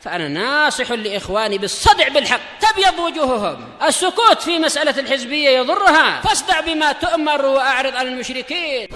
فأنا ناصح لإخواني بالصدع بالحق تبيض وجوههم. السكوت في مسألة الحزبية يضرها، فاصدع بما تؤمر وأعرض عن المشركين.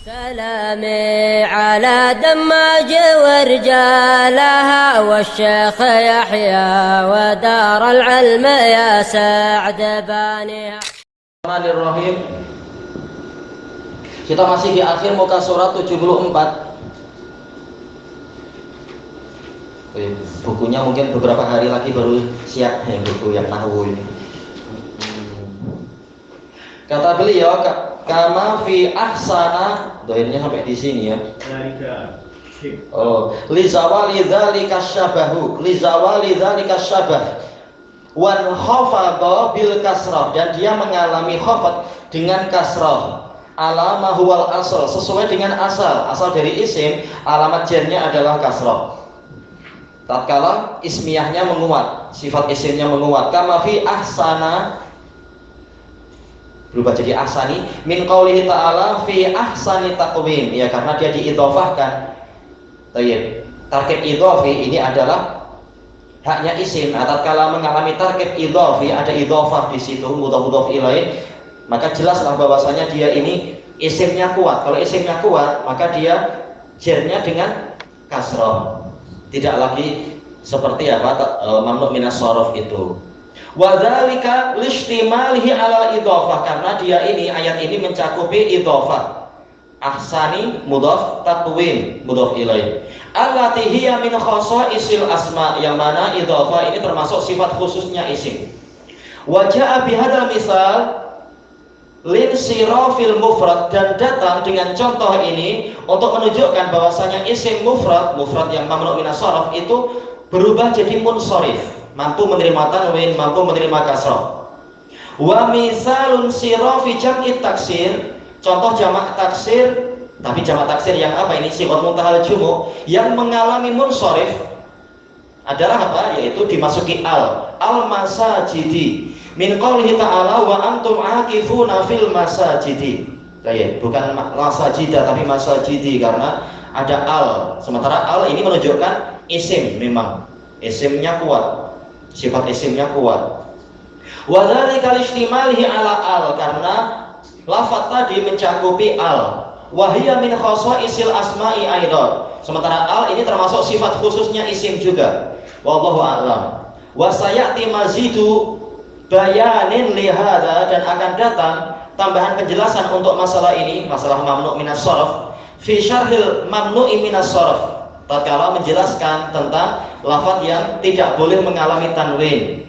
سلامي على دماج ورجالها والشيخ يحيى ودار العلم يا سعد بانيها. Bismillahirrahmanirrahim. Kita masih di akhir muka surat 74. Bukunya mungkin beberapa hari lagi baru siap yang buku yang nahwu ini. Kata beliau, kama fi ahsana, doainnya sampai di sini ya. Oh, li zawali dzalika syabahu, li zawali dzalika syabah. Wan khafadha bil kasrah, dan dia mengalami khafad dengan kasrah. Alama huwal asal, sesuai dengan asal dari isim, alamat jarnya adalah kasrah. Tatkala ismiyahnya menguat, sifat isimnya menguat. Kama fi ahsana, berubah jadi ahsani, min qaulihi ta'ala fi ahsani taqwim, ya karena dia diidhofahkan. Baik, tarkib idhofi ini adalah haknya isim. Tatkala mengalami tarkib idhofi, ada idhofah di situ, mudhof ilaih, maka jelaslah bahwasanya dia ini isimnya kuat. Kalau isimnya kuat, maka dia jarnya dengan kasrah. Tidak lagi seperti apa mamnu minas shorof itu. Wa dzalika listimalihi ala idhofah, karena dia ini ayat ini mencakupi idhofah. Ahsani mudhaf, taqwim mudhaf ilaih. Allati hiya min khasaisil asma, yang mana idhofah ini termasuk sifat khususnya isim. Wa jaa bihadzal misal lin sirafil mufrad, dan datang dengan contoh ini untuk menunjukkan bahwasanya isim mufrad yang mamnu minas shorof itu berubah jadi munsharif, mampu menerima tanwin, mampu menerima kasrah. Wa misalun sirafi jam'i taksir, contoh jamak taksir, tapi jamak taksir yang apa ini? Sighah muntahal jumu, yang mengalami munsharif adalah apa? Yaitu dimasuki al masajidi. Min qaulihi ta'ala wa antum aqifuna fil masajidi. Ya, bukan masajida tapi masajidi, karena ada al. Sementara al ini menunjukkan isim, memang isimnya kuat, sifat isimnya kuat. Wa dzalika listimalihi ala al, karena lafaz tadi mencakupi al. Wa hiya min khasaisil asma'i aidan. Sementara al ini termasuk sifat khususnya isim juga. Wallahu a'lam. Wa sayati mazidu bayanin lihada, dan akan datang tambahan penjelasan untuk masalah ini, masalah mamnu minas shorof, fi syarhil mamnu'i minas shorof, tatkala menjelaskan tentang lafaz yang tidak boleh mengalami tanwin,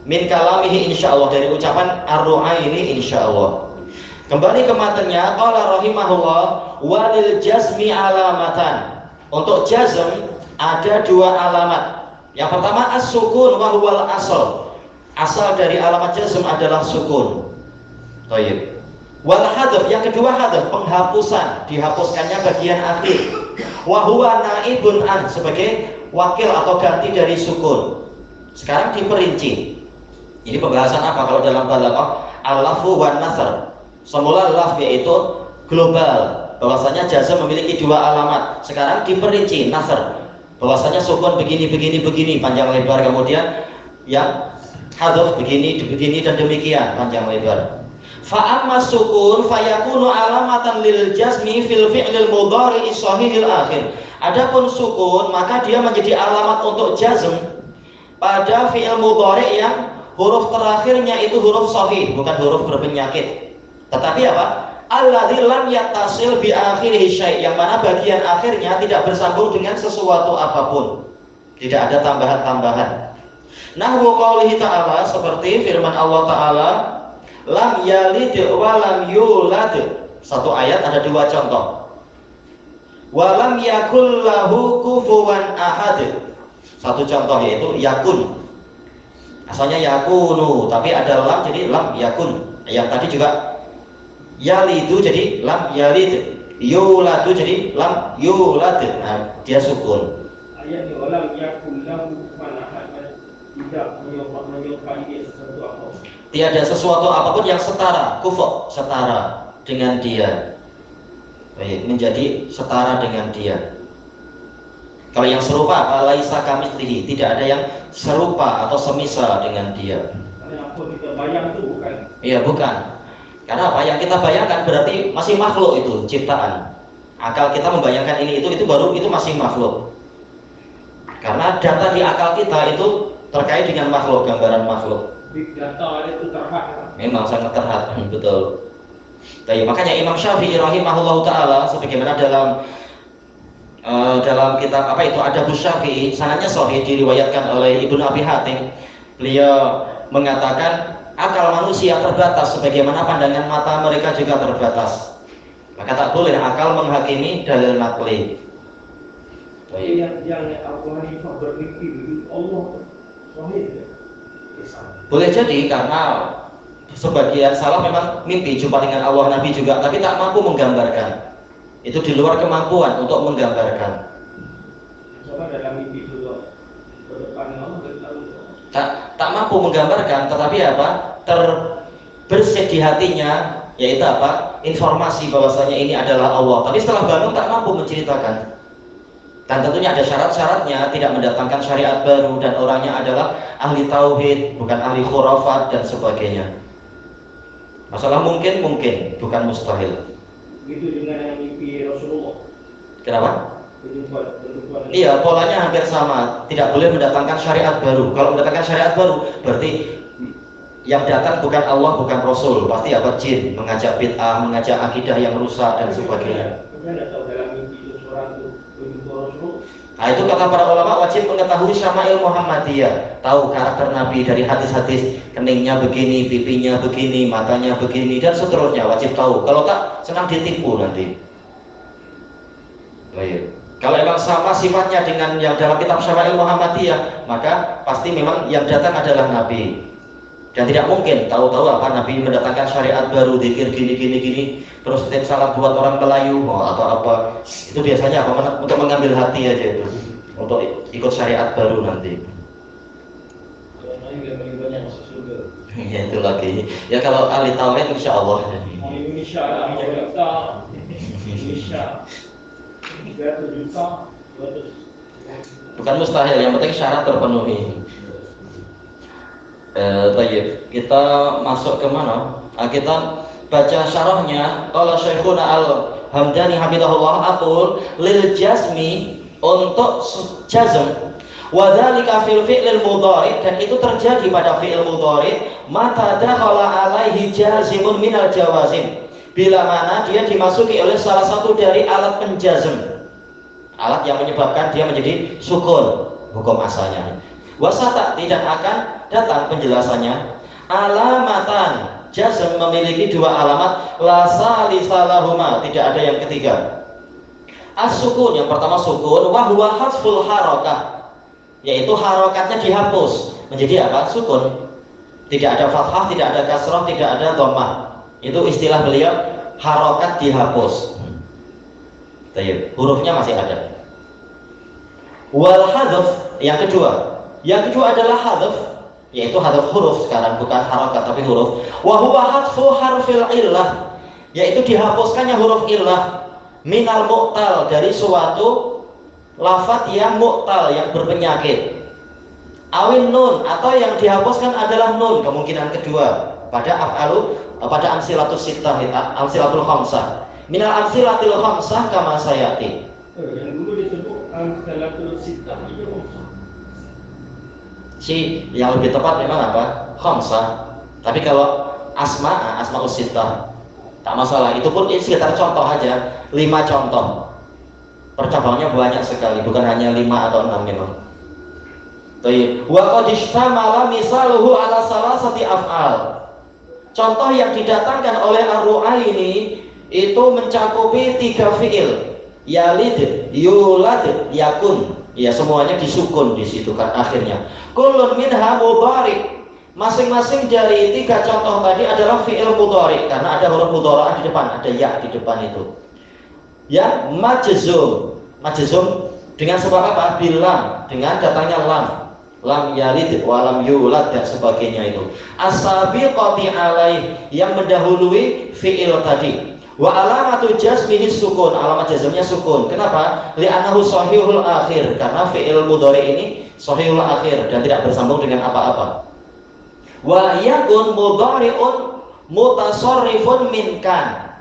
min kalamihi insyaallah, dari ucapan ar-ru'aini insyaallah. Kembali ke matanya, qala rahimahullah, walil jazmi alamatan, untuk jazm ada dua alamat. Yang pertama as-sukun wa huwal asal, asal dari alamat jazm adalah sukun. Baik. Wal hadzf, yang kedua hadzf, penghapusan, dihapuskannya bagian akhir. Wa huwa naibun an, sebagai wakil atau ganti dari sukun. Sekarang diperinci. Ini pembahasan apa kalau dalam balaghah? Al-lafzu wan nasr. Semula laf yaitu global, bahwasanya jazm memiliki dua alamat. Sekarang diperinci nasr, bahwasanya sukun begini panjang lebar, kemudian yang hadzf begini dan demikian panjang lebar. Fa amma sukun fayakunu alamatan lil jazmi fil fi'lil mudhari shahihil akhir. Adapun sukun maka dia menjadi alamat untuk jazm pada fi'il mudhari yang huruf terakhirnya itu huruf shahih, bukan huruf berpenyakit. Tetapi apa? Alladzi lam yattasil bi akhirihi syai', yang mana bagian akhirnya tidak bersambung dengan sesuatu apapun. Tidak ada tambahan-tambahan. Nahwu qaulihi ta'ala, seperti firman Allah Ta'ala, lam yalid wa lam yulad. Satu ayat ada dua contoh. Wa lam yakul lahu kufuwan ahad. Satu contoh yaitu yakun. Asalnya yakunu, tapi ada lam jadi lam yakun. Yang tadi juga yalidu jadi lam yalid, yuladu jadi lam yulad. Nah, dia sukun. Ayat wa lam yakul lahu kufuwan ahad, tidak menyerupai sesuatu apapun. Tiada sesuatu apapun yang setara, kufu, setara dengan dia. Baik, menjadi setara dengan dia. Kalau yang serupa apa? Laisa kamitslihi, tidak ada yang serupa atau semisal dengan dia. Karena apa kita bayang itu bukan. Iya, bukan. Karena apa? Yang kita bayangkan berarti masih makhluk itu, ciptaan. Akal kita membayangkan ini itu baru itu masih makhluk. Karena data di akal kita itu terkait dengan makhluk, gambaran makhluk. Big data itu terhad. Memang sangat terhad, betul. Tapi makanya Imam Syafi'i rahimahullah taala sebagaimana dalam kitab apa itu Adabus Syafi'i, sanadnya sahih diriwayatkan oleh Ibnu Abi Hatim. Beliau mengatakan akal manusia terbatas sebagaimana pandangan mata mereka juga terbatas. Maka tak boleh akal menghakimi dalil nakli. Yang Abu Hanifah bermimpi begitu Allah sahih. Boleh jadi karena sebagian salah memang mimpi jumpa dengan Allah, Nabi juga, tapi tak mampu menggambarkan. Itu di luar kemampuan untuk menggambarkan. Coba dalam mimpi dulu berdepan Allah Tak mampu menggambarkan, tetapi apa? Terbersit di hatinya, yaitu apa? Informasi bahwasanya ini adalah Allah. Tapi setelah bangun tak mampu menceritakan. Dan tentunya ada syarat-syaratnya, tidak mendatangkan syariat baru, dan orangnya adalah ahli tauhid, bukan ahli khurafat dan sebagainya. Masalah mungkin, bukan mustahil. Begitu dengan yang mimpi Rasulullah. Kenapa? Bentukan. Iya, polanya hampir sama. Tidak boleh mendatangkan syariat baru. Kalau mendatangkan syariat baru, berarti yang datang bukan Allah, bukan Rasul. Pasti apa? Jin, mengajak bid'ah, mengajak akidah yang rusak dan sebagainya. Anda tahu dalam mimpi itu seorang itu bentuk Rasul. Nah, itu kata para ulama wajib mengetahui syama'il Muhammadiyah, tahu karakter Nabi dari hadis-hadis, keningnya begini, pipinya begini, matanya begini, dan seterusnya wajib tahu. Kalau tak, senang ditipu nanti. Baik. Kalau memang sama sifatnya dengan yang dalam kitab Syama'il Muhammadiyah, maka pasti memang yang datang adalah Nabi. Dan tidak mungkin tahu-tahu apa Nabi mendatangkan syariat baru, zikir gini, terus titip salam buat orang Melayu atau apa. Itu biasanya apa? Untuk mengambil hati aja itu, untuk ikut syariat baru nanti. Ya itu lagi. Ya kalau ahli tauhid insya Allah. Indonesia, Indonesia. 3 juta, 200. Bukan mustahil, yang penting syarat terpenuhi. Baik, kita masuk ke mana? Kita baca syarahnya. Qala Syekhuna Al-Hamdani hamidahullah aqul lil jazmi, untuk jazm, wa dzalika fil fi'lil mudhari, dan itu terjadi pada fi'il mudhari mata dakhala alaihi jazimun minal jawazim, bila mana dia dimasuki oleh salah satu dari alat penjazm, alat yang menyebabkan dia menjadi sukun hukum asalnya. Wasata, tidak akan datang penjelasannya. Alamatan, jazm memiliki 2 alamat, la salisalahuma, tidak ada yang ketiga. As-sukun, yang pertama sukun, wa huwa hasful harakah, yaitu harokatnya dihapus menjadi apa? Sukun. Tidak ada fathah, tidak ada kasrah, tidak ada dhammah. Itu istilah beliau, harokat dihapus. Tayyib, hurufnya masih ada. Wal hadzf, yang kedua adalah hadzf, yaitu hadzf huruf, sekarang bukan harokat tapi huruf. Wa huwa hadfu harfil illah, yaitu dihapuskannya huruf illah minal mu'tal, dari suatu lafaz yang mu'tal, yang berpenyakit. Awin nun, atau yang dihapuskan adalah nun, kemungkinan kedua pada af'alu, pada amsilatus sittah, amsilatul khamsah. Minal amsilatil khamsah kama sayati. Yang dulu disebut amsilatul sittah itu yang lebih tepat memang apa? Khamsah. Tapi kalau asma'us sittah tak masalah. Itu pun ini sekitar contoh aja, 5 contoh. Percobanya banyak sekali, bukan hanya 5 atau 6 memang. Baik. Wa qad ishtamala misaluhu ala salasati af'al. Contoh yang didatangkan oleh Ar-Ru'aini itu mencakupi 3 fiil. Yalid, yulad, yakun. Ya, semuanya disukun di situ kan akhirnya. Kullun minha mudhari. Masing-masing dari 3 contoh tadi adalah fiil mudhari, karena ada huruf mudhara'ah di depan, ada ya di depan itu. Ya, majzum. Majzum dengan sebab apa? Bilam, dengan datangnya lam. Lam yalid wa lam yulad dan sebagainya itu. As-sabiqati alaih, yang mendahului fiil tadi. Wa alamatu jazmihi sukun, alamat jazmnya sukun. Kenapa? Li'annahu shahihul akhir, karena fi'il mudhari ini shahihul akhir dan tidak bersambung dengan apa-apa. Wa yakun mudhari'un mutasarrifun min kan.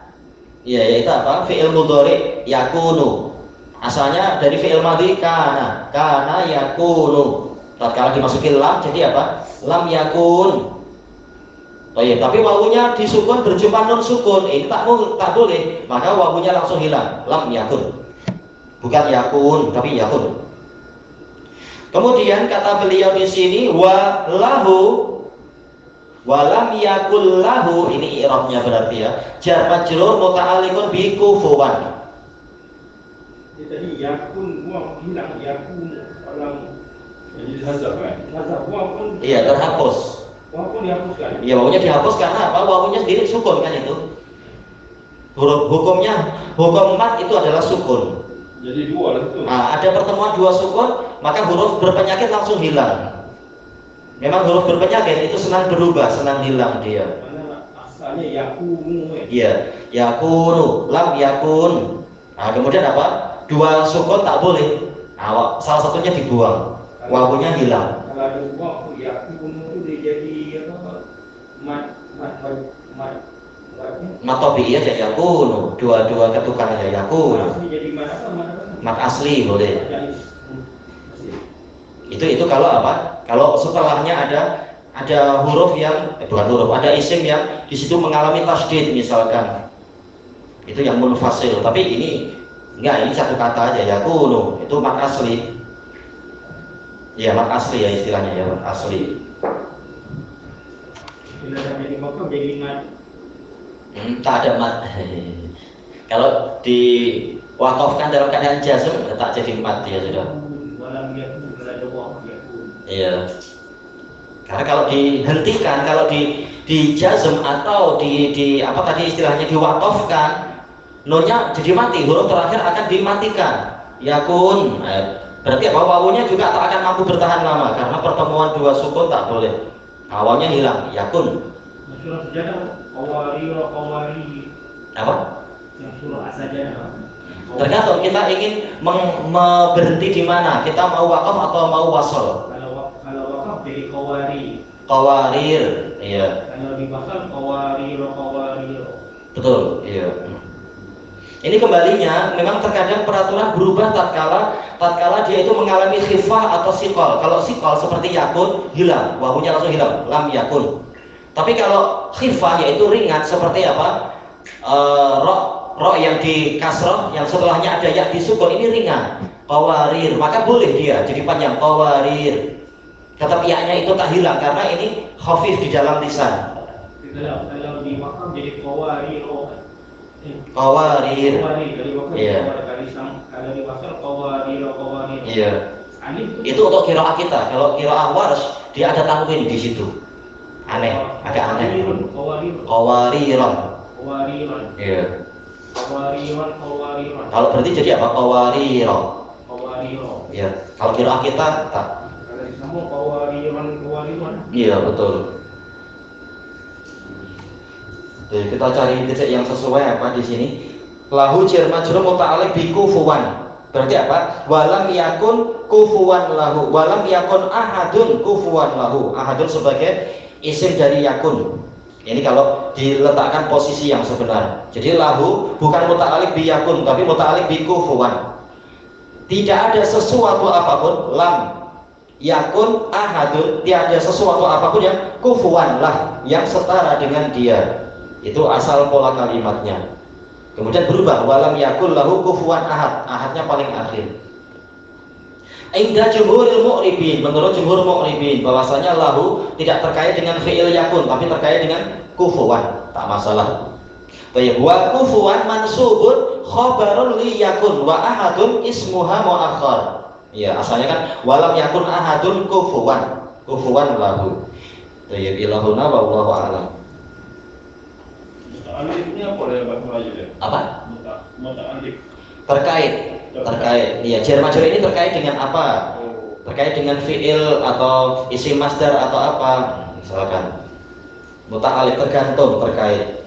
Ya, yaitu apa? Fi'il mudhari yakunu. Asalnya dari fi'il madhi kana. Kana yakunu. Tatkala dimasuki lam jadi apa? Lam yakun. Tapi wawunya disukun berjumpa nun sukun, ini tak boleh, maka wawunya langsung hilang, lam yakun, bukan yakun, tapi yakun. Kemudian kata beliau di sini wa lahu, walam yakul lahu, ini i'rabnya berarti ya, jar majrur muta'alliqun bi kufuwan. Jadi yakun wa hilang yakun dalam jadi hazaf kan? Hazaf wa pun iya terhapus. Wawun dihapuskan. Iya, wawunya dihapus karena apa? Wawunya sendiri sukun kan itu. Huruf hukum mat itu adalah sukun. Jadi dua lah itu. Nah, ada pertemuan dua sukun, maka huruf berpenyakit langsung hilang. Memang huruf berpenyakit itu senang berubah, senang hilang dia. Mana asalnya yakunu. Iya, yakunu, lam yakun. Nah, kemudian apa? Dua sukun tak boleh. Nah, salah satunya dibuang. Wawunya hilang. Kalau ada wawu yakunu itu dia jadi apa? Mat tobi'iyah jadi yakunu. Dua ketukan aja yakunu. Asli jadi mana? Mat asli boleh. Itu kalau apa? Kalau setelahnya ada huruf yang bukan huruf, ada isim yang di situ mengalami tasdid misalkan. Itu yang munfasil. Tapi ini enggak, ini satu kata aja yakunu. Itu mat asli. Ya, mat asli ya istilahnya ya, mat asli. Bila jadi makom jadi mat. Tak ada mat. Kalau diwakafkan dalam keadaan jazm tak jadi mat ya sudah. Walam yakun kalau ada wawu yakun. Iya. Karena kalau dihentikan, kalau di jazm atau di apa tadi istilahnya diwakafkan, nunnya jadi mati, huruf terakhir akan dimatikan. Yakun. Berarti apa? Wawunya juga tak akan mampu bertahan lama karena pertemuan dua sukun tak boleh. Awalnya hilang, yakun. Surah sajadah qawari. Apa? Yang surah sajadah. Tergantung kita ingin berhenti di mana. Kita mau wakaf atau mau wasol. Kalau wakaf jadi qawari. Qawarir, iya. Kalau di wasal qawari. Betul, iya. Ini kembalinya memang terkadang peraturan berubah tatkala dia itu mengalami khifah atau sikol. Kalau sikol seperti yakun hilang, wawunya langsung hilang, lam yakun. Tapi kalau khifah yaitu ringan seperti apa? Ro yang di kasroh yang setelahnya ada ya di sukun ini ringan. Qawarir, maka boleh dia jadi panjang qawarir. Tetap ya-nya itu tak hilang karena ini khafif di dalam lisan. Kalau di wakaf jadi qawari. Qawarir. Iya. Kalau di wasal qawari. Iya. Itu untuk qiraah kita. Kalau qiraah Warsh dia ada tanwin di situ. Aneh, agak aneh. Qawariron. Iya. Kalau berarti jadi apa? Qawariro. Iya. Kalau qiraah kita tak. Kalau disambung qawariron. Iya, betul. Jadi kita cari titik yang sesuai apa di sini. Lahu jar majrur muta'alliq bi kufuwan. Berarti apa? Walam yakun kufuwan lahu. Walam yakun ahadun kufuwan lahu. Ahadun sebagai isim dari yakun. Ini kalau diletakkan posisi yang sebenar. Jadi lahu bukan muta'alliq bi yakun, tapi muta'alliq bi kufuwan. Tidak ada sesuatu apapun lam yakun ahadun, tiada sesuatu apapun yang kufuwan lah, yang setara dengan dia. Itu asal pola kalimatnya. Kemudian berubah walam yakul lahu kufuwan ahad. Ahadnya paling akhir. Inda jumhuril mu'ribin, menurut jumhur mu'ribin bahwasanya lahu tidak terkait dengan fi'il yakun tapi terkait dengan kufuwan. Tak masalah. Baik, wa kufuwan mansubun khabarun li yakun wa ahadun ismuha muakhar. Ya, asalnya kan walam yakun ahadun kufuwan. Kufuwan lahu. Baik, ilahuna wallahu a'lam. Muta'alliq ini apa dari bahasa Melayu dia? Apa? Muta'alliq. Terkait. Iya, jar majrur ini terkait dengan apa? Terkait dengan fi'il atau isim masdar atau apa? Misalkan. Muta'alliq tergantung terkait.